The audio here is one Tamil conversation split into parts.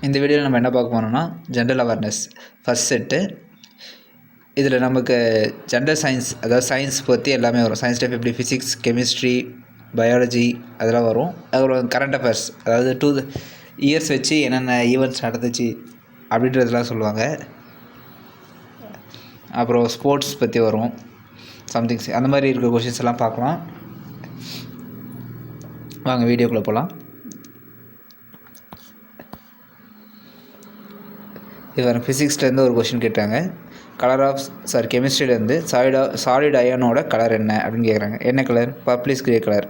இந்த வீடியோவில் நம்ம என்ன பார்க்க போகிறோம்னா ஜென்ரல் அவேர்னஸ் ஃபஸ்ட் செட்டு. இதில் நமக்கு ஜென்ரல் சயின்ஸ், அதாவது சயின்ஸ் பற்றி எல்லாமே வரும். சயின்ஸ் டைப் எப்படி ஃபிசிக்ஸ், கெமிஸ்ட்ரி, பயாலஜி அதெல்லாம் வரும். அப்புறம் கரண்ட் அஃபேர்ஸ், அதாவது 2 இயர்ஸ் வச்சு என்னென்ன ஈவெண்ட்ஸ் நடந்துச்சு அப்படின்றதெல்லாம் சொல்லுவாங்க. அப்புறம் ஸ்போர்ட்ஸ் பற்றி வரும், சம்திங்ஸ் அந்த மாதிரி இருக்கிற கொஷின்ஸ் எல்லாம் பார்க்கலாம். வாங்க வீடியோக்குள்ளே போகலாம். இது ஃபிசிக்ஸ்லேருந்து ஒரு கொஷின் கேட்டாங்க. கெமிஸ்ட்ரியிலேருந்து சாலிட் அயனோட கலர் என்ன அப்படின்னு கேட்குறாங்க. என்ன கலர்? Purplish grey colour.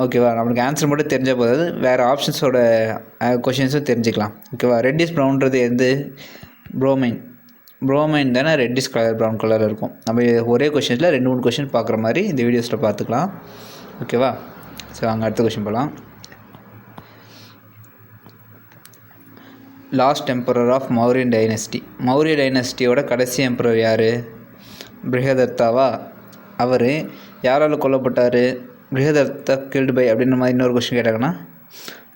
ஓகேவா, நம்மளுக்கு ஆன்சர் மட்டும் தெரிஞ்சால் போதாது, வேறு ஆப்ஷன்ஸோட கொஷின்ஸும் தெரிஞ்சுக்கலாம். ஓகேவா, ரெட்டிஷ் ப்ரௌன்றது எது? ப்ரோமைன் தானே ரெட்டிஷ் கலர் ப்ரௌன் கலர் இருக்கும். நம்ம ஒரே கொஷினில் 2-3 கொஷின் பார்க்குற மாதிரி இந்த வீடியோஸில் பார்த்துக்கலாம். ஓகேவா, சரி வாங்க அடுத்த கொஷின் போகலாம். Last emperor of Mauryan dynasty. Maurya டைனஸ்டியோட கடைசி எம்பரர் யார்? பிருஹதர்த்தாவா? அவர் யாரால் கொல்லப்பட்டார்? பிருஹதர்த்தா கில்டு பை அப்படின்ற மாதிரி இன்னொரு கொஸ்டின் கேட்டாங்கன்னா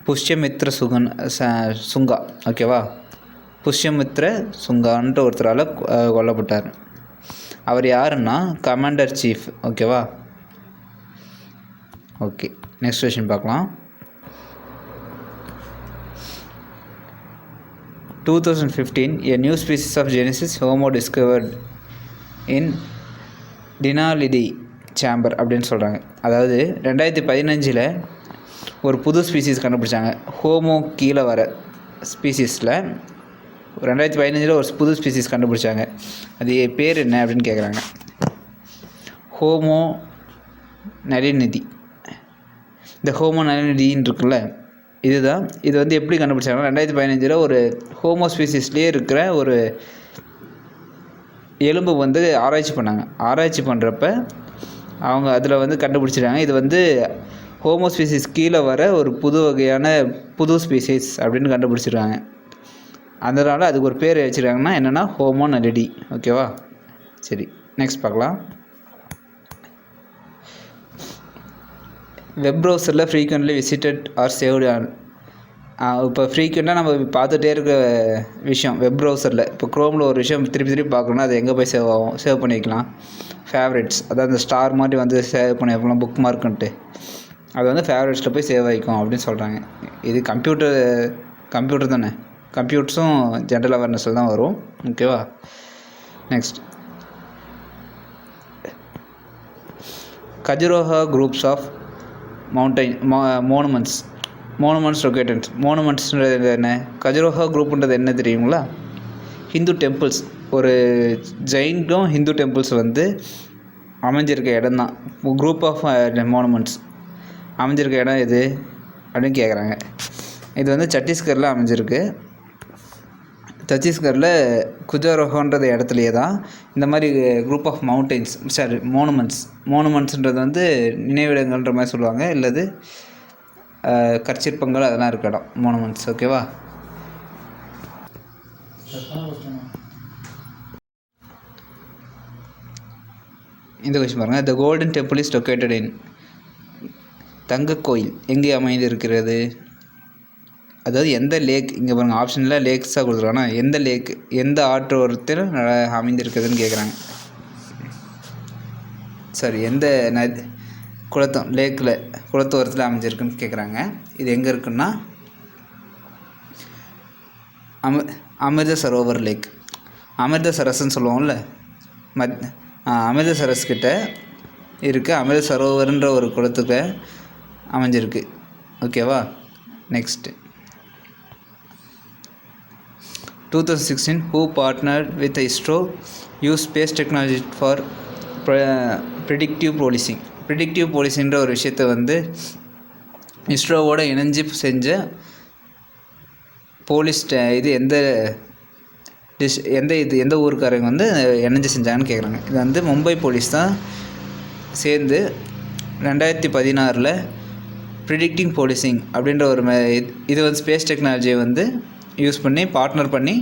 புஷ்யமித்ர சுங்கா. ஓகேவா, புஷ்யமித்ர சுங்கான்ற ஒருத்தரால் கொல்லப்பட்டார். அவர் யாருன்னா கமாண்டர் சீஃப். ஓகேவா, ஓகே நெக்ஸ்ட் கொஸ்டின் பார்க்கலாம். 2015 a new species of Genesis Homo discovered in Dinalidi chamber அப்படின்னு சொல்கிறாங்க. அதாவது 2015 ஒரு புது ஸ்பீசிஸ் கண்டுபிடிச்சாங்க. ஹோமோ கீழே வர ஸ்பீசிஸில் 2015 ஒரு புது ஸ்பீசிஸ் கண்டுபிடிச்சாங்க. அது பேர் என்ன அப்படின்னு கேட்குறாங்க. ஹோமோ நலினிதி. இந்த ஹோமோ நலினிதின்னு இருக்குல்ல, இதுதான். இது வந்து எப்படி கண்டுபிடிச்சாங்கன்னா 2015 ஒரு ஹோமோ ஸ்பீசிஸ்லேயே இருக்கிற ஒரு எலும்பு வந்து ஆராய்ச்சி பண்ணாங்க. ஆராய்ச்சி பண்ணுறப்ப அவங்க அதில் வந்து கண்டுபிடிச்சிட்டாங்க, இது வந்து ஹோமோ ஸ்பீசிஸ் கீழே வர ஒரு புது ஸ்பீசிஸ் அப்படின்னு கண்டுபிடிச்சிருக்காங்க. அதனால் அதுக்கு ஒரு பேர் வச்சுருக்காங்கன்னா என்னென்னா ஹோமோ நலிடி. ஓகேவா, சரி நெக்ஸ்ட் பார்க்கலாம். வெப் ப்ரௌசரில் frequently visited R saved on. இப்போ ஃப்ரீக்வெண்ட்டாக நம்ம பார்த்துட்டே இருக்க விஷயம் வெப் ப்ரௌசரில். இப்போ க்ரோமில் ஒரு விஷயம் திருப்பி பார்க்கணுன்னா அது எங்கே போய் சேவ் பண்ணி வைக்கலாம்? ஃபேவரட்ஸ், அதாவது அந்த ஸ்டார் மாதிரி வந்து சேவ் பண்ணி வைக்கலாம், புக் மார்க்குன்ட்டு. அது வந்து ஃபேவரட்ஸில் போய் சேவ் ஆகிக்கும் அப்படின்னு சொல்கிறாங்க. இது கம்ப்யூட்டர் தானே, கம்ப்யூட்டர்ஸும் ஜென்ரல் அவேர்னஸில் தான் வரும். ஓகேவா, next. Khajuraho groups of mountain monuments located in. மோனுமெண்ட்ஸ்ன்றது என்ன? கஜுரோஹா குரூப்புன்றது என்ன தெரியுங்களா? ஹிந்து டெம்பிள்ஸ், ஒரு ஜெயின்டும் ஹிந்து டெம்பிள்ஸ் வந்து அமைஞ்சிருக்க இடம் தான் குரூப் ஆஃப் மோனுமெண்ட்ஸ். அமைஞ்சிருக்க இடம் எது அப்படின்னு கேட்குறாங்க. இது வந்து சத்தீஸ்கரில் அமைஞ்சிருக்கு. சத்தீஸ்கரில் குஜாரோஹான்றது இடத்துலையே தான் இந்த மாதிரி குரூப் ஆஃப் மோனுமெண்ட்ஸ்ன்றது வந்து நினைவிடங்கள்ன்ற மாதிரி சொல்லுவாங்க, இல்லது கற்சிற்பங்கள் அதெல்லாம் இருக்க இடம் மோனுமெண்ட்ஸ். ஓகேவா, இந்த கொஸ்டின் பாருங்கள். The golden temple is located in. தங்க கோயில் எங்கே அமைந்திருக்கிறது? அதாவது எந்த லேக்? இங்கே பாருங்கள் ஆப்ஷனில் லேக்ஸாக கொடுத்துருக்காங்கன்னா எந்த லேக், எந்த ஆற்றோரத்தில் அமைந்திருக்குதுன்னு கேட்குறாங்க. சரி, எந்த குளத்தோரத்தில் அமைஞ்சிருக்குன்னு கேட்குறாங்க. இது எங்கே இருக்குன்னா அமிர்த சரோவர் லேக், அமிர்தசரஸ்ன்னு சொல்லுவோம்ல, அமிர்தசரஸ் கிட்ட இருக்குது. அமிர்த சரோவர்ன்ற ஒரு குளத்துக்கு அமைஞ்சிருக்கு. ஓகேவா, next. 2016 who partnered with ISRO use space technology for predictive policing. Predictive போலீஸின்ற ஒரு விஷயத்தை வந்து இஸ்ரோவோட இணைஞ்சு செஞ்ச போலீஸ் இது எந்த ஊருக்காரங்க வந்து இணைஞ்சு செஞ்சாங்கன்னு கேட்குறாங்க. இது வந்து மும்பை போலீஸ் தான் சேர்ந்து 2016 ப்ரிடிக்டிங் போலீசிங் அப்படின்ற ஒரு இது வந்து ஸ்பேஸ் டெக்னாலஜியை வந்து யூஸ் பண்ணி பார்ட்னர் பண்ணி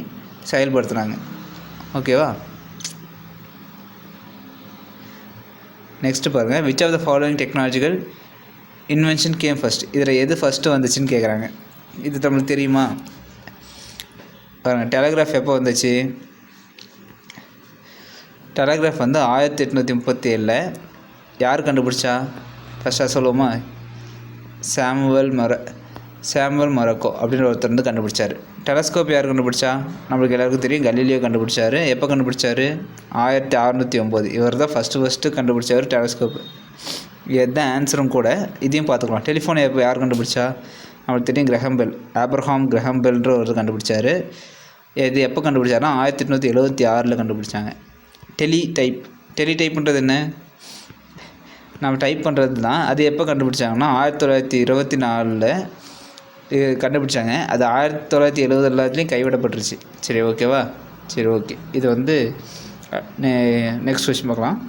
செயல்படுத்துகிறாங்க. ஓகேவா, நெக்ஸ்ட்டு பாருங்கள். Which of the following technological invention came first. இதில் எது ஃபஸ்ட்டு வந்துச்சுன்னு கேட்குறாங்க. இது நம்மளுக்கு தெரியுமா? பாருங்கள், டெலகிராஃப் எப்போ வந்துச்சு? டெலகிராஃப் வந்து 1837 யார் கண்டுபிடிச்சா? ஃபஸ்ட்டாக சொல்லுவோமா? சாமுவல் மொரக்கோ அப்படின்ற ஒருத்தர் வந்து கண்டுபிடிச்சார். டெலஸ்கோப் யார் கண்டுபிடிச்சா? நம்மளுக்கு எல்லாருக்கும் தெரியும், கலீலியோ கண்டுபிடிச்சார். எப்போ கண்டுபிடிச்சார்? 1609. இவர் தான் ஃபஸ்ட்டு கண்டுபிடிச்சார் டெலஸ்கோப். இதுதான் ஆன்சரும் கூட. இதையும் பார்த்துக்கலாம். டெலிஃபோனை எப்போ யார் கண்டுபிடிச்சா? நம்மளுக்கு தெரியும், கிரஹம்பெல். ஆப்ரஹாம் கிரஹம்பெல்ன்ற ஒருத்தர் கண்டுபிடிச்சார். இது எப்போ கண்டுபிடிச்சாருன்னா 1876 கண்டுபிடிச்சாங்க. டெலிடைப்ன்றது என்ன? நம்ம டைப் பண்ணுறது தான். அது எப்போ கண்டுபிடிச்சாங்கன்னா 1924 கண்டுபிடிச்சாங்க. அது 1970 எல்லாத்துலேயும் கைவிடப்பட்டுருச்சு. சரி, ஓகேவா? சரி, ஓகே. இது வந்து நெக்ஸ்ட் கொஸ்டின் பார்க்கலாம்.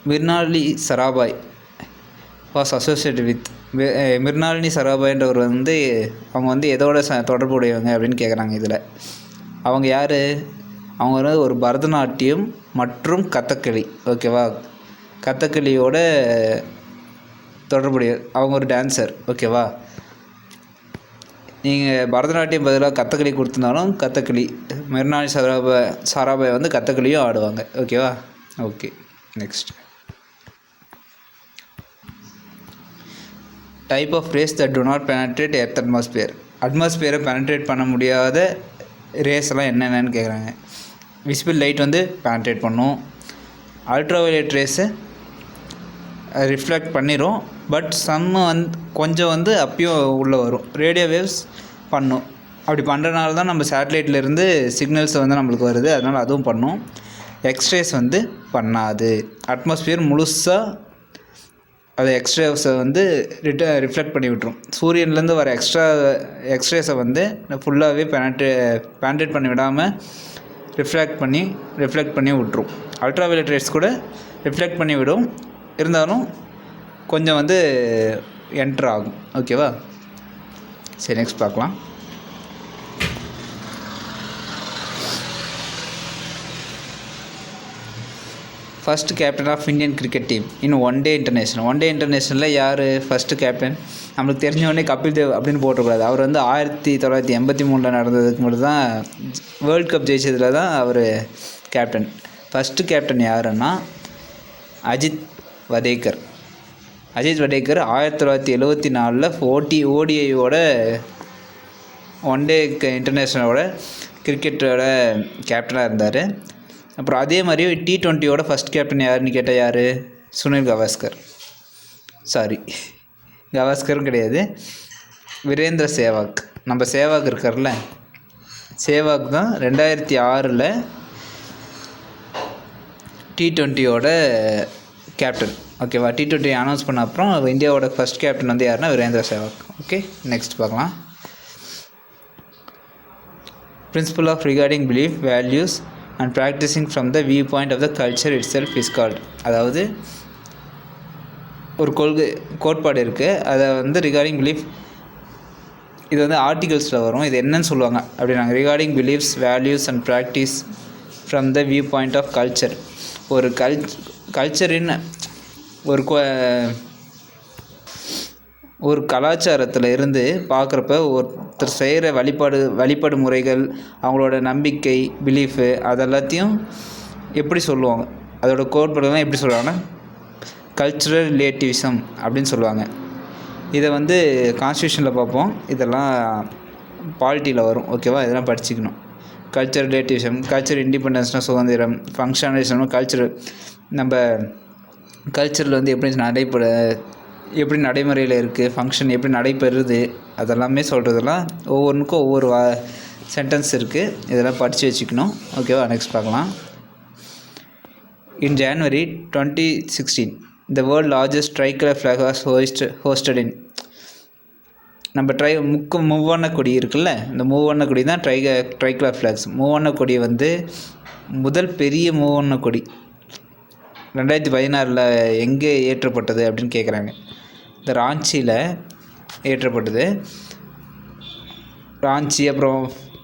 Mrinalini Sarabhai was associated with Mrinalini சராபாய்ன்றவர் வந்து அவங்க வந்து எதோட தொடர்புடையவங்க அப்படின்னு கேட்குறாங்க. இதில் அவங்க யார்? அவங்க வந்து ஒரு பரதநாட்டியம் மற்றும் கதகளி, ஓகேவா? கதகளியோட தொடர்புடைய அவங்க ஒரு டான்ஸர், ஓகேவா? நீங்கள் பரதநாட்டியம் பதிலாக கதகளி கொடுத்துருந்தாலும் கதகளி, மிர்னாலினி சராபாய் வந்து கதகளியும் ஆடுவாங்க, ஓகேவா? Okay, next. Type of rays that do not penetrate earth அட்மாஸ்பியரை பெனட்ரேட் பண்ண முடியாத ரேஸ் எல்லாம் என்னென்னு கேட்குறாங்க. விசிபிள் லைட் வந்து பெனட்ரேட் பண்ணும். அல்ட்ராவயலட் ரேஸை ரிஃப்ளெக்ட் பண்ணிடும். பட் கொஞ்சம் வந்து அப்பயும் உள்ளே வரும். ரேடியோ வேவ்ஸ் பண்ணும். அப்படி பண்ணுறனால தான் நம்ம சேட்டலைட்லேருந்து சிக்னல்ஸ் வந்து நம்மளுக்கு வருது. அதனால் அதுவும் பண்ணும். எக்ஸ்ரேஸ் வந்து பண்ணாது. அட்மாஸ்பியர் முழுசாக அது எக்ஸ்ரேஸை வந்து ரிஃப்ளெக்ட் பண்ணி விட்டுரும். சூரியன்லேருந்து வர எக்ஸ்ரேஸை வந்து ஃபுல்லாகவே பெனட்ரேட் பண்ணி விடாமல் ரிஃப்ளெக்ட் பண்ணி விட்டுரும். அல்ட்ராவயலட் ரேஸ் கூட ரிஃப்ளெக்ட் பண்ணி விடும். இருந்தாலும் கொஞ்சம் வந்து என்ட்ரு ஆகும், ஓகேவா? சரி, நெக்ஸ்ட் பார்க்கலாம். First captain of Indian cricket team in one day இன்டர்நேஷனலில் யார் ஃபஸ்ட்டு கேப்டன்? நம்மளுக்கு தெரிஞ்சவொடனே கபில் தேவ் அப்படின்னு போட்டக்கூடாது. அவர் வந்து 1983 நடந்ததுக்கு மட்டும் தான் வேர்ல்டு கப் ஜெயிச்சதில் தான் அவர் கேப்டன். ஃபஸ்ட்டு கேப்டன் யாருன்னா அஜித் வடேகர். 1974 ஓடிஐயோட ஒன் டே இன்டர்நேஷ்னலோட கிரிக்கெட்டோட கேப்டனாக இருந்தார். அப்புறம் அதே மாதிரி T20யோட ஃபஸ்ட் கேப்டன் யாருன்னு கேட்டால் யார்? சுனில் கவாஸ்கர். கவாஸ்கரும் கிடையாது, வீரேந்திர சேவாக். நம்ம சேவாக் இருக்கார்ல, சேவாக் தான் 2006 T20யோட கேப்டன், ஓகேவா? T20 அனௌன்ஸ் பண்ண அப்புறம் இந்தியாவோட ஃபஸ்ட் கேப்டன் வந்து யாருன்னா வீரேந்திர சேவாக். ஓகே, நெக்ஸ்ட் பார்க்கலாம். Principle of regarding belief, values and practising from the view point of the culture itself is called. அதாவது ஒரு கோட்பாடு இருக்குது, அதை வந்து ரிகார்டிங் பிலீஃப், இது வந்து ஆர்டிகல்ஸில் வரும். இது என்னன்னு சொல்லுவாங்க அப்படின்னாங்க. Regarding beliefs, values and practice from the view point of culture. ஒரு கல்ச்சரின் ஒரு கலாச்சாரத்தில் இருந்து பார்க்குறப்ப ஒருத்தர் செய்கிற வழிபாடு முறைகள், அவங்களோட நம்பிக்கை, பிலீஃபு, அதெல்லாத்தையும் எப்படி சொல்லுவாங்க, அதோட கோட்பாடுலாம் எப்படி சொல்லுவாங்கன்னா கல்ச்சுரல் ரிலேட்டிவிசம் அப்படின்னு சொல்லுவாங்க. இதை வந்து கான்ஸ்டியூஷனில் பார்ப்போம், இதெல்லாம் பாலிட்டியில் வரும், ஓகேவா? இதெல்லாம் படிச்சுக்கணும். கல்ச்சரல் ரிலேட்டிவிசம், கல்ச்சர் இண்டிபெண்டன்ஸ்னால் சுதந்திரம், ஃபங்க்ஷனலிசம்னா கல்ச்சரல், நம்ம கல்ச்சரில் வந்து எப்படி நடைமுறையில் இருக்குது, ஃபங்க்ஷன் எப்படி நடைபெறுது, அதெல்லாமே சொல்கிறதெல்லாம் ஒவ்வொன்றுக்கும் ஒவ்வொரு சென்டென்ஸ் இருக்குது. இதெல்லாம் படித்து வச்சுக்கணும், ஓகேவா? நெக்ஸ்ட் பார்க்கலாம். இன் January 2016 the world largest tricolor flag was hosted in. நம்ம மூவண்ண கொடி இருக்குல்ல, இந்த மூவண்ண கொடி தான் ட்ரைகலர் ஃப்ளாக்ஸ். மூவண்ண கொடி வந்து முதல் பெரிய மூவண்ண கொடி 2016 எங்கே ஏற்றப்பட்டது அப்படின்னு கேட்குறாங்க. இந்த ராஞ்சியில் ஏற்றப்பட்டது. ராஞ்சி, அப்புறம்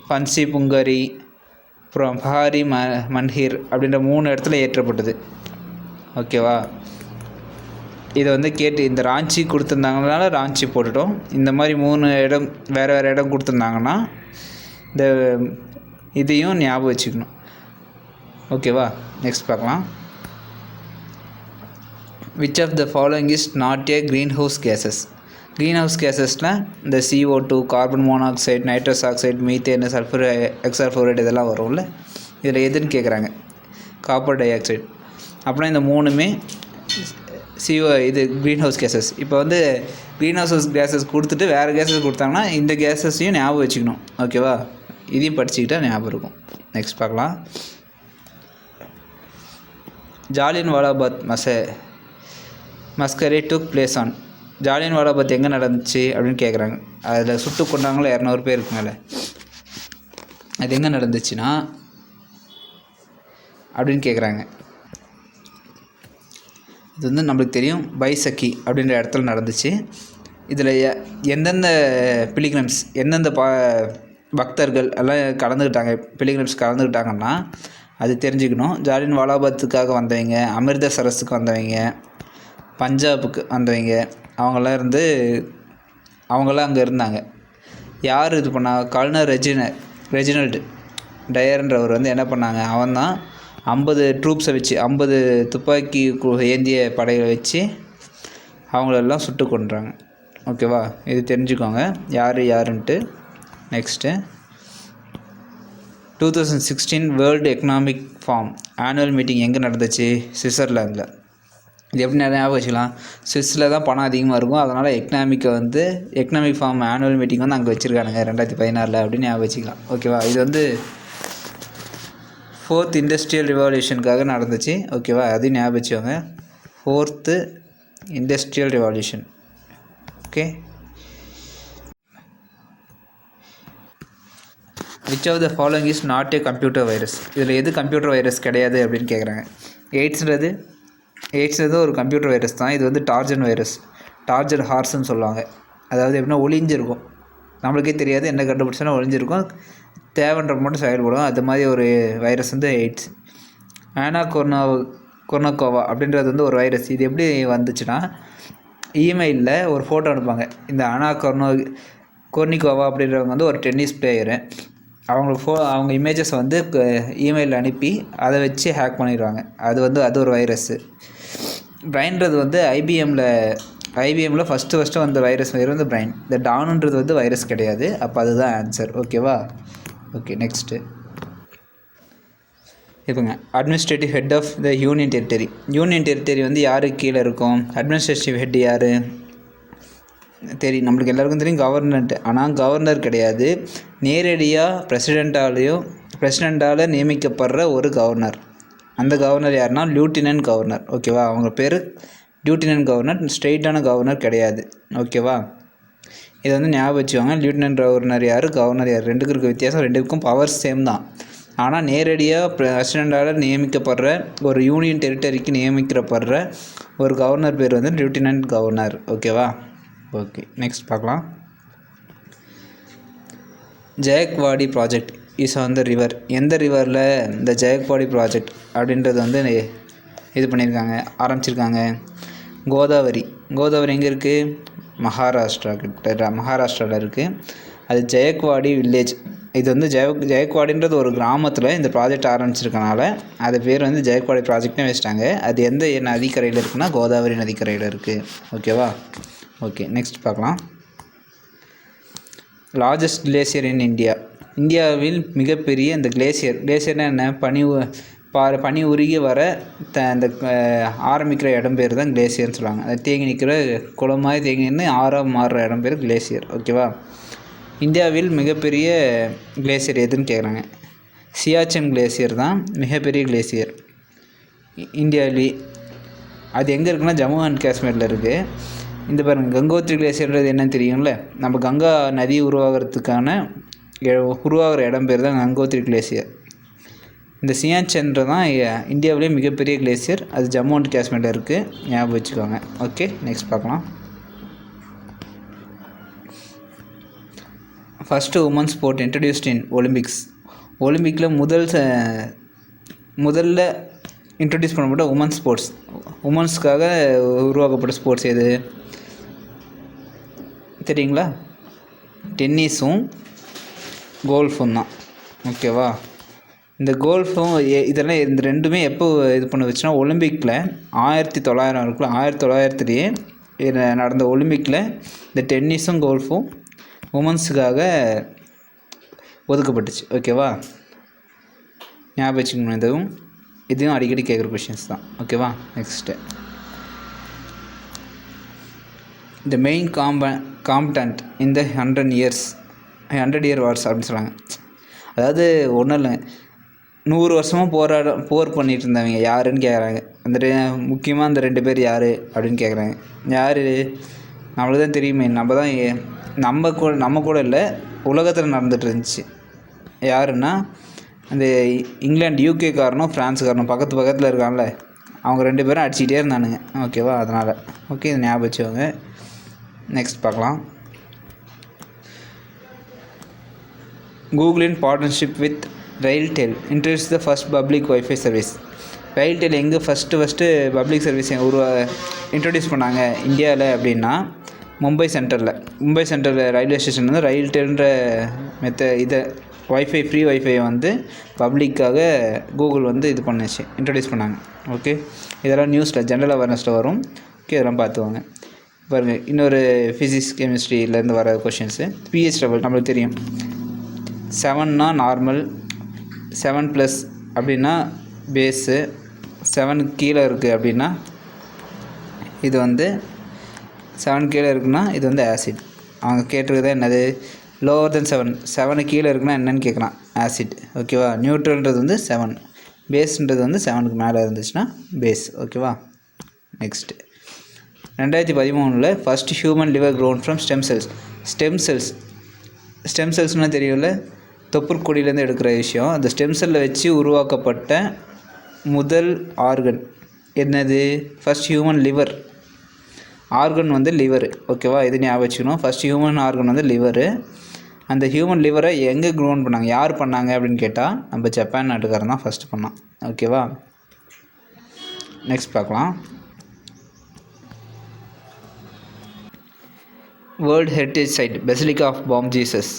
பன்சி புங்கரி, அப்புறம் பஹாரி மன்ஹீர் அப்படின்ற 3 இடத்துல ஏற்றப்பட்டது, ஓகேவா? இதை வந்து கேட்டு இந்த ராஞ்சி கொடுத்துருந்தாங்கனால ராஞ்சி போட்டுட்டோம். இந்த மாதிரி 3 இடம் வேறு வேறு இடம் கொடுத்துருந்தாங்கன்னா இந்த இதையும் ஞாபகம் வச்சுக்கணும். ஓகேவா? நெக்ஸ்ட் பார்க்கலாம். Which of the following is not a greenhouse gases? Greenhouse கேஸஸில் இந்த CO2, carbon monoxide, nitrous oxide, methane, sulphur hexafluoride இதெல்லாம் வரும்ல. இதில் எதுன்னு கேட்குறாங்க? Carbon dioxide. அப்படின்னா இந்த 3மே இது க்ரீன் ஹவுஸ் கேஸஸ். இப்போ வந்து க்ரீன் ஹவுஸ் கேஸஸ் கொடுத்துட்டு வேறு கேஸஸ் கொடுத்தாங்கன்னா இந்த கேஸஸையும் ஞாபகம் வச்சுக்கணும். ஓகேவா? இதையும் படிச்சுக்கிட்டா ஞாபகம் இருக்கும். நெக்ஸ்ட் பார்க்கலாம். Jallianwala Bagh massacre took place on. Jallianwala Bagh எங்கே நடந்துச்சு அப்படின்னு கேட்குறாங்க. அதில் சுட்டு கொண்டாங்களோ 200 பேருக்கு மேலே. அது எங்கே நடந்துச்சுன்னா அப்படின்னு கேட்குறாங்க. இது வந்து நம்மளுக்கு தெரியும், பைசக்கி அப்படின்ற இடத்துல நடந்துச்சு. இதில் எந்தெந்த பிலிகிரம்ஸ் எந்தெந்த பக்தர்கள் எல்லாம் கலந்துக்கிட்டாங்க, பிலிகிரம்ஸ் கலந்துக்கிட்டாங்கன்னா அது தெரிஞ்சுக்கணும். ஜாலியன்வாலாபாத்துக்காக வந்தவங்க, அமிர்தசரஸுக்கு வந்தவங்க, பஞ்சாபுக்கு வந்தவங்க, அவங்களாம் அங்கே இருந்தாங்க. யார் இது பண்ணாங்க? கர்னல் ரெஜினல்டு டயர்ன்றவர் வந்து என்ன பண்ணாங்க? அவன் தான் 50 ட்ரூப்ஸை வச்சு 50 துப்பாக்கி ஏந்திய படைகளை வச்சு அவங்களெல்லாம் சுட்டு கொண்டுறாங்க. ஓகேவா? இது தெரிஞ்சுக்கோங்க யாருன்ட்டு. Next 2016 world economic forum annual meeting எங்கே நடந்துச்சு? சுவிட்சர்லாந்தில். இது எப்படி ஞாபகம் வச்சுக்கலாம்? சுவிஸில் தான் பணம் அதிகமாக இருக்கும், அதனால் எக்கனாமிக் ஃபார்ம் ஆனுவல் மீட்டிங் வந்து அங்கே வச்சுருக்கானுங்க 2016 அப்படின்னு ஞாபகம் வச்சுக்கலாம். ஓகேவா? இது வந்து 4th இண்டஸ்ட்ரியல் ரிவால்யூஷனுக்காக நடந்துச்சு. ஓகேவா? அதையும் ஞாபகம் வச்சுக்கோங்க. 4th industrial revolution. Okay. Which of the following is not a computer virus? இதில் எது கம்ப்யூட்டர் வைரஸ் கிடையாது அப்படின்னு கேட்குறாங்க. எய்ட்ஸ்ன்றது ஒரு கம்ப்யூட்டர் வைரஸ் தான். இது வந்து டார்ஜன் வைரஸ், டார்ஜன் ஹார்ஸ்ன்னு சொல்லுவாங்க. அதாவது எப்படின்னா ஒளிஞ்சிருக்கும், நம்மளுக்கே தெரியாது என்ன கண்டுபிடிச்சோன்னா ஒளிஞ்சிருக்கும், தேவைன்ற மட்டும் செயல்படும். அது மாதிரி ஒரு வைரஸ் வந்து எய்ட்ஸ். கொர்னோகோவா அப்படின்றது வந்து ஒரு வைரஸ். இது எப்படி வந்துச்சுன்னா, இமெயிலில் ஒரு ஃபோட்டோ அனுப்பாங்க. இந்த கொர்னிகோவா அப்படின்றவங்க வந்து ஒரு டென்னிஸ் பிளேயரு. அவங்க இமேஜஸ் வந்து இமெயிலில் அனுப்பி அதை வச்சு ஹேக் பண்ணிடுவாங்க. அது ஒரு வைரஸ்ஸு. பிரைன்றது வந்து ஐபிஎம்மில் ஃபஸ்ட்டு வந்த வைரஸ் வந்து பிரைன். இந்த டானுன்றது வந்து வைரஸ் கிடையாது. அப்போ அதுதான் ஆன்சர். ஓகேவா? ஓகே. நெக்ஸ்ட்டு இப்போங்க administrative head of the union territory வந்து யாருக்கு கீழே இருக்கும்? அட்மினிஸ்ட்ரேட்டிவ் ஹெட் யார் தெரியும்? நம்மளுக்கு எல்லாருக்கும் தெரியும், கவர்னர்ன்ட்டு. ஆனால் கவர்னர் கிடையாது, நேரடியாக பிரசிடெண்ட்டால் நியமிக்கப்படுற ஒரு கவர்னர். அந்த கவர்னர் யாருன்னா லெஃப்டினன்ட் கவர்னர். ஓகேவா? அவங்க பேர் லெஃப்டினன்ட் கவர்னர், ஸ்ட்ரெயிட்டான கவர்னர் கிடையாது. ஓகேவா? இதை வந்து ஞாபகம் வச்சுக்கோங்க. லெஃப்டினன்ட் கவர்னர் யார், கவர்னர் யார், ரெண்டுக்கும் இருக்க வித்தியாசம். ரெண்டுக்கும் பவர்ஸ் சேம் தான். ஆனால் நேரடியாக பிரசிடெண்ட்டால் நியமிக்கப்படுற ஒரு யூனியன் டெரிட்டரிக்கு நியமிக்கப்படுற ஒரு கவர்னர் பேர் வந்து லெஃப்டினன்ட் கவர்னர். ஓகேவா? ஓகே. நெக்ஸ்ட் பார்க்கலாம். Jayakwadi project is on the river. எந்த ரிவரில் இந்த ஜெயக்வாடி ப்ராஜெக்ட் அப்படின்றது வந்து இது பண்ணியிருக்காங்க, ஆரம்பிச்சிருக்காங்க? கோதாவரி எங்கே இருக்குது? மகாராஷ்டிராவில் இருக்குது. அது ஜெயக்வாடி வில்லேஜ். இது வந்து ஜெயக்வாடின்றது ஒரு கிராமத்தில் இந்த ப்ராஜெக்ட் ஆரம்பிச்சிருக்கனால அது பேர் வந்து ஜெயக்வாடி ப்ராஜெக்ட்னே வச்சிட்டாங்க. அது எந்த நதிக்கரையில் இருக்குன்னா கோதாவரி நதிக்கரையில் இருக்குது. ஓகேவா? ஓகே. நெக்ஸ்ட் பார்க்கலாம். லார்ஜஸ்ட் கிளேசியர் இன் இந்தியாவில் மிகப்பெரிய இந்த கிளேசியர்னால் என்ன? பனி உருகி வர அந்த ஆரம்பிக்கிற இடம் பேர் தான் கிளேசியர்னு சொல்லுவாங்க. அது தேங்கி நிற்கிற குளமாக தேங்கி நின்று ஆறாக மாறுற இடம் பேர் கிளேசியர். ஓகேவா? இந்தியாவில் மிகப்பெரிய கிளேசியர் எதுன்னு கேட்குறாங்க. சியாச்சன் கிளேசியர் தான் மிகப்பெரிய கிளேசியர் இந்தியாவிலே. அது எங்கே இருக்குன்னா ஜம்மு அண்ட் காஷ்மீரில் இருக்குது. இந்த பாருங்கள், கங்கோத்ரி கிளேசியர்ன்றது என்னன்னு தெரியும்ல? நம்ம கங்கா நதி உருவாகிற இடம் பேர் தான் கங்கோத்ரி கிளேசியர். இந்த சியாச்சன்றது தான் இந்தியாவிலே மிகப்பெரிய கிளேசியர். அது ஜம்மு அண்ட் காஷ்மீரில் இருக்குது, ஞாபகம் வச்சுக்கோங்க. ஓகே. நெக்ஸ்ட் பார்க்கலாம். First woman sport introduced in ஒலிம்பிக்கில் முதல்ல இன்ட்ரடியூஸ் பண்ணப்பட்ட உமன்ஸ் ஸ்போர்ட்ஸ், உமன்ஸ்க்காக உருவாக்கப்பட்ட ஸ்போர்ட்ஸ் எது தெரியுங்களா? டென்னிஸும் கோல்ஃபும் தான். ஓகேவா? இந்த கோல்ஃபும் இதெல்லாம் இந்த ரெண்டுமே எப்போ இது பண்ண வச்சுன்னா ஒலிம்பிக்கில் 1900 இருக்குல்ல, 1900 நடந்த ஒலிம்பிக்கில் இந்த டென்னிஸும் கோல்ஃபும் உமன்ஸுக்காக ஒதுக்கப்பட்டுச்சு. ஓகேவா? ஞாபகம் வச்சுக்கணும். இதையும் அடிக்கடி கேட்குற கொஷின்ஸ் தான். ஓகேவா? நெக்ஸ்ட்டு, த மெயின் காம்படண்ட் இந்த 100 year வார்ஸ் அப்படின்னு சொல்கிறாங்க. அதாவது ஒன்றும் இல்லை, 100 வருஷமாக போர் பண்ணிகிட்டு இருந்தவங்க யாருன்னு கேட்குறாங்க. முக்கியமாக அந்த 2 பேர் யார் அப்படின்னு கேட்குறாங்க. யார்? நம்மளுக்கு தான் தெரியுமே, நம்ம கூட இல்லை, உலகத்தில் நடந்துகிட்டு இருந்துச்சு. யாருன்னா அந்த இங்கிலாந்து யூகேக்காரனும் ஃப்ரான்ஸுக்காரனும் பக்கத்தில் இருக்கான்ல, அவங்க 2 பேரும் அடிச்சுக்கிட்டே இருந்தானுங்க. ஓகேவா? அதனால் ஓகே, இதை ஞாபகம் வச்சுக்கோங்க. நெக்ஸ்ட் பார்க்கலாம். Google in partnership with RailTel introduce the first public wifi service. RailTel எங்கே ஃபஸ்ட்டு பப்ளிக் சர்வீஸ் இன்ட்ரடியூஸ் பண்ணாங்க இந்தியாவில் அப்படின்னா மும்பை சென்ட்ரலில் ரயில்வே ஸ்டேஷன் வந்து ரயில்டெல்ன்ற ஃப்ரீ வைஃபையை வந்து பப்ளிக்காக கூகுள் வந்து இன்ட்ரடியூஸ் பண்ணாங்க. ஓகே, இதெல்லாம் நியூஸில் ஜென்ரல் அவேர்னஸில் வரும். ஓகே, இதெல்லாம் பார்த்துவாங்க. பாருங்கள், இன்னொரு ஃபிசிக்ஸ் கெமிஸ்ட்ரியிலேருந்து வர கொஷின்ஸு. pH லெவல் நம்மளுக்கு தெரியும். 7னா நார்மல், 7+ அப்படின்னா பேஸு, 7 கீழே இருக்குது அப்படின்னா இது வந்து 7 கீழே இருக்குன்னா இது வந்து ஆசிட். அவங்க கேட்டிருக்குதான் என்னது, லோவர் தென் 7 கீழே இருக்குன்னா என்னென்னு கேட்குறான், ஆசிட். ஓகேவா? நியூட்ரல்ன்றது வந்து 7, பேஸ்ன்றது வந்து 7க்கு மேலே இருந்துச்சுன்னா பேஸ். ஓகேவா? Next, 2013 first human liver grown from stem செல்ஸ்னால் தெரியும்ல, தொப்புற்கொடியிலேருந்து எடுக்கிற விஷயம். அந்த ஸ்டெம் செல்லை வச்சு உருவாக்கப்பட்ட முதல் ஆர்கன் என்னது? First human liver. ஆர்கன் வந்து லிவர். ஓகேவா? இது ஞாபகம் வச்சுக்கணும். ஃபஸ்ட் ஹியூமன் ஆர்கன் வந்து லிவரு. அந்த ஹியூமன் லிவரை எங்கே க்ரோன் பண்ணாங்க, யார் பண்ணாங்க அப்படின்னு கேட்டால் நம்ம ஜப்பான் நாட்டுக்காரன் தான் ஃபஸ்ட்டு பண்ணான். ஓகேவா? நெக்ஸ்ட் பார்க்கலாம். World heritage site basilica of Bom Jesus.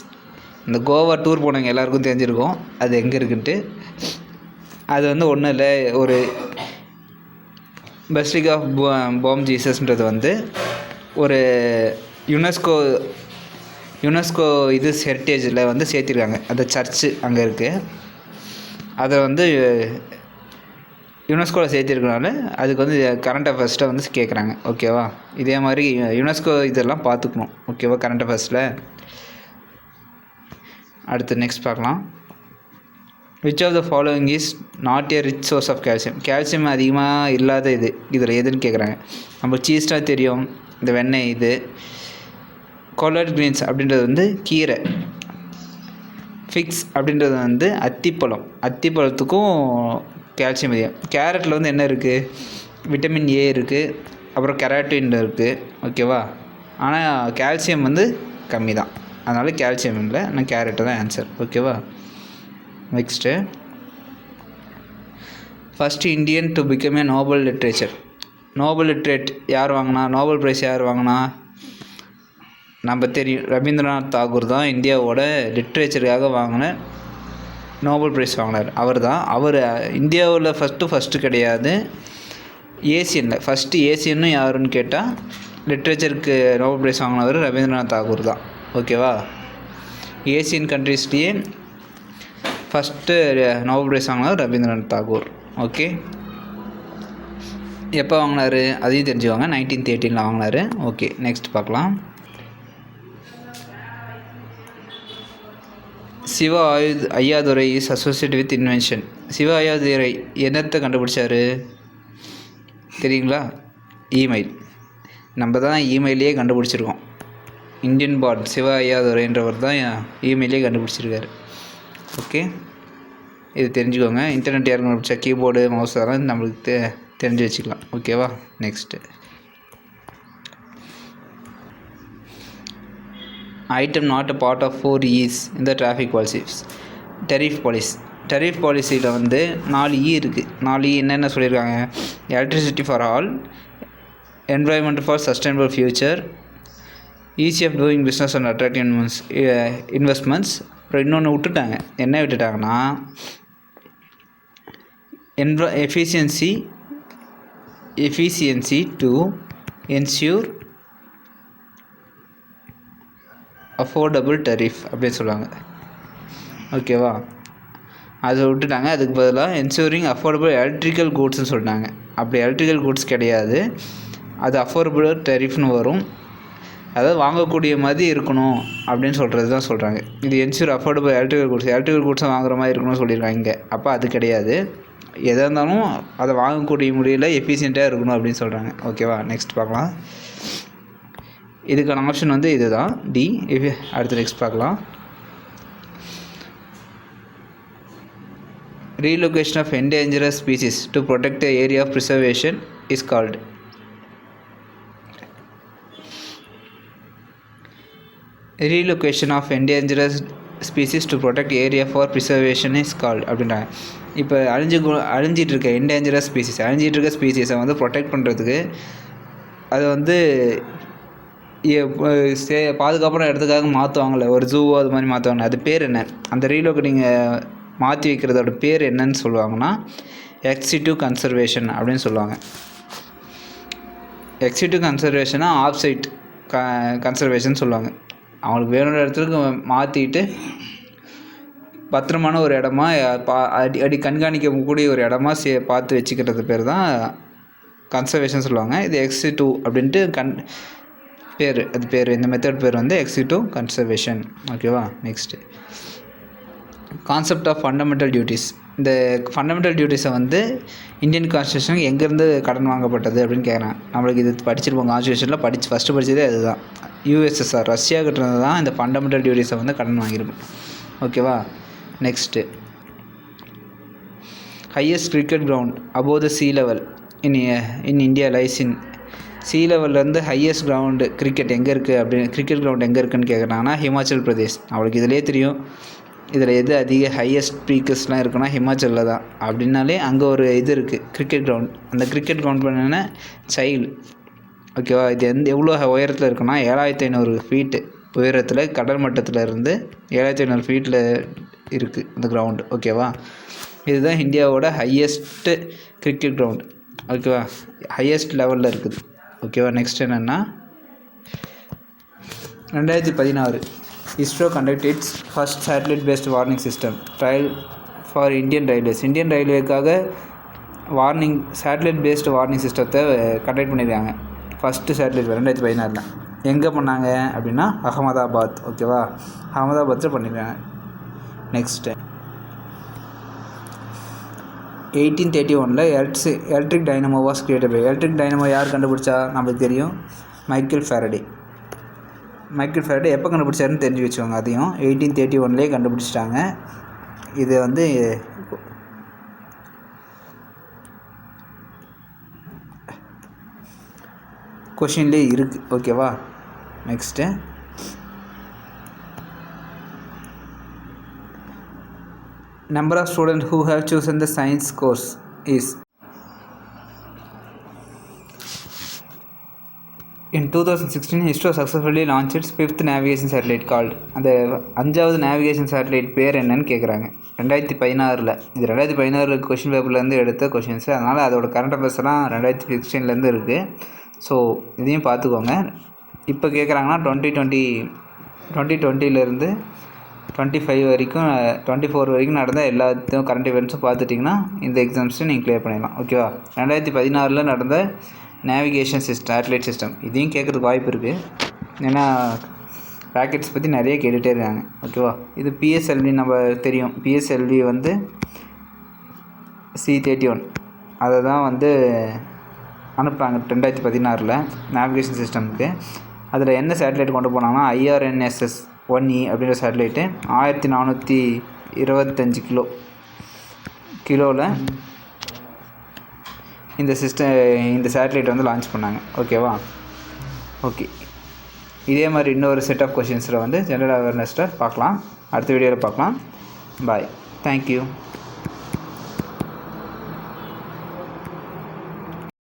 இந்த கோவா டூர் போனவங்க எல்லாருக்கும் தெரிஞ்சிருக்கும் அது எங்கே இருக்குன்ட்டு. அது வந்து ஒன்றும் இல்லை, ஒரு பெசிலிக்கா ஆஃப் பாம் ஜீசஸ்ன்றது வந்து ஒரு யுனெஸ்கோ இது ஹெரிட்டேஜில் வந்து சேர்த்திருக்காங்க. அந்த சர்ச்சு அங்கே இருக்குது. அதை வந்து யுனெஸ்கோவில் சேர்த்திருக்கனால அதுக்கு வந்து கரண்ட் அஃபேர்ஸில் வந்து கேட்குறாங்க. ஓகேவா? இதே மாதிரி யுனெஸ்கோ இதெல்லாம் பார்த்துக்கணும். ஓகேவா? கரண்ட் அஃபேர்ஸில். அடுத்து நெக்ஸ்ட் பார்க்கலாம். Which of the following is not a rich source of calcium. Calcium அதிகமாக இல்லாத இதில் எதுன்னு கேட்குறாங்க. நம்ம சீஸ்டாக தெரியும், இந்த வெண்ணெய். இது கொலட் கிரீன்ஸ் அப்படின்றது வந்து கீரை. ஃபிக்ஸ் அப்படின்றது வந்து அத்திப்பழத்துக்கும் கால்சியம் அதிகம். கேரட்டில் வந்து என்ன இருக்குது, விட்டமின் ஏ இருக்குது, அப்புறம் கெராட்டின் இருக்குது. ஓகேவா? ஆனால் கால்சியம் வந்து கம்மி தான், அதனால் கால்சியம் இல்லை. ஆனால் கேரட்டு தான் ஆன்சர். ஓகேவா? Next, first Indian to become a Nobel literate யார் வாங்கினா, நோபல் ப்ரைஸ் யார் வாங்கினா? நம்ம தெரியும், ரவீந்திரநாத் தாகூர் தான் இந்தியாவோட லிட்ரேச்சருக்காக வாங்கின நோபல் ப்ரைஸ் வாங்கினார். அவர் இந்தியாவில் ஃபஸ்ட்டு கிடையாது, ஏசியன்னு யாருன்னு கேட்டால் லிட்ரேச்சருக்கு நோபல் ப்ரைஸ் வாங்கினவர் ரவீந்திரநாத் தாகூர் தான். ஓகேவா? ஏசியன் கண்ட்ரீஸ்லேயே ஃபஸ்ட்டு நோபல் ப்ரைஸ் வாங்கினவர் ரவீந்திரநாத் தாகூர். ஓகே, எப்போ வாங்கினார் அதையும் தெரிஞ்சுவாங்க. 1913 வாங்கினார். ஓகே, நெக்ஸ்ட் பார்க்கலாம். Shiva Ayyadurai is associate with invention. Shiva Ayyadurai என்னத்தை கண்டுபிடிச்சாரு தெரியுங்களா? இமெயில். நம்ம தான் இமெயிலே கண்டுபிடிச்சிருக்கோம். இந்தியன் பாட் சிவா ஐயாதுரைன்றவர் தான் இமெயிலே கண்டுபிடிச்சிருக்காரு. ஓகே, இது தெரிஞ்சுக்கோங்க. இன்டர்நெட் யாரும் கண்டுபிடிச்சா கீபோர்டு மவுஸ் அதெல்லாம் நம்மளுக்கு தெரிஞ்சு வச்சுக்கலாம். ஓகேவா? Next, item not a part of 4 E's in the traffic policies. Tariff police. Tariff பாலிசியில் வந்து 4E இருக்குது. 4E என்னென்ன சொல்லியிருக்காங்க? Electricity for all, environment for sustainable future, ease of doing business and attractive investments. அப்புறம் இன்னொன்று விட்டுட்டாங்க. என்ன விட்டுட்டாங்கன்னா efficiency to ensure affordable tariff அப்படின்னு சொல்லுவாங்க. ஓகேவா? அதை விட்டுட்டாங்க. அதுக்கு பதிலாக என்ஷூரிங் அஃபோர்டபுள் எலக்ட்ரிக்கல் கூட்ஸ்னு சொல்லிட்டாங்க. அப்படி எலக்ட்ரிக்கல் கூட்ஸ் கிடையாது, அது அஃபோர்டபுள் டெரிஃப்னு வரும். அதாவது வாங்கக்கூடிய மாதிரி இருக்கணும் அப்படின்னு சொல்கிறது தான் சொல்கிறாங்க. இது என்ஷூர் அஃபோர்டபுள் எலக்ட்ரிக்கல் கூட்ஸை வாங்குற மாதிரி இருக்கணும்னு சொல்லியிருக்காங்க இங்கே. அப்போ அது கிடையாது. எதாக இருந்தாலும் அதை வாங்கக்கூடிய முறையில் எஃபிஷியண்ட்டாக இருக்கணும் அப்படின்னு சொல்கிறாங்க. ஓகேவா? நெக்ஸ்ட் பார்க்கலாம். இதுக்கான ஆப்ஷன் வந்து இது தான் டி. அடுத்து நெக்ஸ்ட் பார்க்கலாம். Relocation of endangered species to protect the area of preservation is called. Relocation of endangered species to protect area for preservation is called அப்படின்றாங்க. இப்போ அழிஞ்சிட்டு இருக்க என்டேஞ்சரஸ் ஸ்பீசிஸை வந்து ப்ரொடெக்ட் பண்ணுறதுக்கு அதை வந்து பாதுகாப்பான இடத்துக்காக மாற்றுவாங்கள்ல, ஒரு ஜூவோ அது மாதிரி மாற்றுவாங்க. அது பேர் என்ன? அந்த ரீலோகேட்டிங்கை மாற்றி வைக்கிறதோட பேர் என்னன்னு சொல்லுவாங்கன்னா எக்ஸிட்டிவ் கன்சர்வேஷன் அப்படின்னு சொல்லுவாங்க. எக்ஸிட்டிவ் கன்சர்வேஷனா ஆஃப்சைட் கன்சர்வேஷன் சொல்லுவாங்க. அவங்களுக்கு வேணுன்ற இடத்துக்கு மாற்றிட்டு பத்திரமான ஒரு இடமா அடி கண்காணிக்கக்கூடிய ஒரு இடமா பார்த்து வச்சுக்கிறது பேர் தான் கன்சர்வேஷன் சொல்லுவாங்க. இது எக்ஸிட்டிவ் அப்படின்ட்டு பேர் இந்த மெத்தட் பேர் வந்து எக்ஸிட்டிவ் கன்சர்வேஷன். ஓகேவா? Next concept of fundamental duties. இந்த ஃபண்டமெண்டல் டியூட்டிஸை வந்து இந்தியன் கான்ஸ்டியூஷனுக்கு எங்கேருந்து கடன் வாங்கப்பட்டது அப்படின்னு கேட்குறாங்க. நம்மளுக்கு இது படிச்சிருப்போம், கான்ஸ்டியூஷனில் ஃபஸ்ட்டு படித்ததே அதுதான். USSR ரஷ்யா கிட்டேருந்து தான் இந்த ஃபண்டமெண்டல் டியூட்டிஸை வந்து கடன் வாங்கியிருப்போம். ஓகேவா? Next highest cricket ground above the sea level in India lies in. Sea லெவல்லேருந்து ஹையஸ்ட் கிரவுண்டு கிரிக்கெட் எங்கே இருக்குது கிரிக்கெட் கிரவுண்ட் எங்கே இருக்குதுன்னு கேட்குறாங்கன்னா ஹிமாச்சல் பிரதேஷ். அவளுக்கு இதிலே தெரியும். இதில் எது அதிக ஹையஸ்ட் பீக்கர்ஸ்லாம் இருக்குன்னா ஹிமாச்சலில் தான். அப்படின்னாலே அங்கே ஒரு இது இருக்குது, கிரிக்கெட் கிரவுண்ட். அந்த கிரிக்கெட் கிரவுண்ட் பண்ணனா சைல்டு. ஓகேவா? இது எவ்வளோ உயரத்தில் இருக்குன்னா 7500 ஃபீட்டு உயரத்தில், கடல் மட்டத்தில் இருந்து 7500 ஃபீட்டில் இருக்குது இந்த கிரவுண்டு. ஓகேவா? இதுதான் இந்தியாவோட ஹையஸ்ட்டு கிரிக்கெட் கிரவுண்டு. ஓகேவா? ஹையஸ்ட் லெவலில் இருக்குது. ஓகேவா? நெக்ஸ்ட் என்னென்னா 2016 ISRO conducted its first satellite based warning system trial for Indian Railways. Indian ரயில்வேக்காக சேட்டலைட் பேஸ்டு வார்னிங் சிஸ்டத்தை கண்டக்ட் பண்ணியிருக்காங்க. ஃபஸ்ட்டு சேட்டலைட் 2016 எங்கே பண்ணாங்க அப்படின்னா அகமதாபாத். ஓகேவா? அகமதாபாத்தில் பண்ணியிருக்காங்க. Next 1831 electric dynamo was created. Electric dynamo யார் கண்டுபிடிச்சா? நம்மளுக்கு தெரியும், மைக்கேல் ஃபாரடே எப்போ கண்டுபிடிச்சாருன்னு தெரிஞ்சு வச்சுக்கோங்க. அதையும் 1831 கண்டுபிடிச்சிட்டாங்க. இது வந்து கொஷின்லேயே இருக்குது. ஓகேவா? Next number of students who have chosen the science course is. In 2016, ISRO successfully launched its 5th navigation satellite called. அந்த 5வது நேவிகேஷன் சேட்டலைட் பேர் என்னன்னு கேட்குறாங்க. 2016 இது 2016 கொஷின் பேப்பர்லேருந்து எடுத்த கொஷின்ஸு. அதனால் அதோட கரண்ட் அஃபேர்ஸ் எல்லாம் 2016 இருக்குது. ஸோ இதையும் பார்த்துக்கோங்க. இப்போ கேட்குறாங்கன்னா 2020 25 வரைக்கும் 24 வரைக்கும் நடந்த எல்லாத்தையும் கரண்ட் இவெண்ட்ஸும் பார்த்துட்டிங்கன்னா இந்த எக்ஸாம்ஸையும் நீங்கள் கிளியர் பண்ணிடலாம். ஓகேவா? 2016 நடந்த நேவிகேஷன் சேட்டலைட் சிஸ்டம் இதையும் கேட்குறதுக்கு வாய்ப்பு இருக்குது. ஏன்னா ராக்கெட்ஸ் பற்றி நிறைய கேட்டுகிட்டே இருக்காங்க. ஓகேவா? இது PSLV நம்ம தெரியும். PSLV வந்து C-31 அதை தான் வந்து அனுப்புகிறாங்க 2016 நேவிகேஷன் சிஸ்டமுக்கு. அதில் என்ன சேட்டலைட் கொண்டு போனாங்கன்னா IRNSS-1E அப்படின்ற சேட்டலைட்டு 1425 கிலோவில் இந்த சேட்டலைட் வந்து லான்ச் பண்ணாங்க. ஓகேவா? ஓகே, இதே மாதிரி இன்னொரு செட் ஆஃப் கொஷின்ஸில் வந்து ஜெனரல் அவேர்னஸில் பார்க்கலாம். அடுத்த வீடியோவில் பார்க்கலாம். பாய். தேங்க்யூ.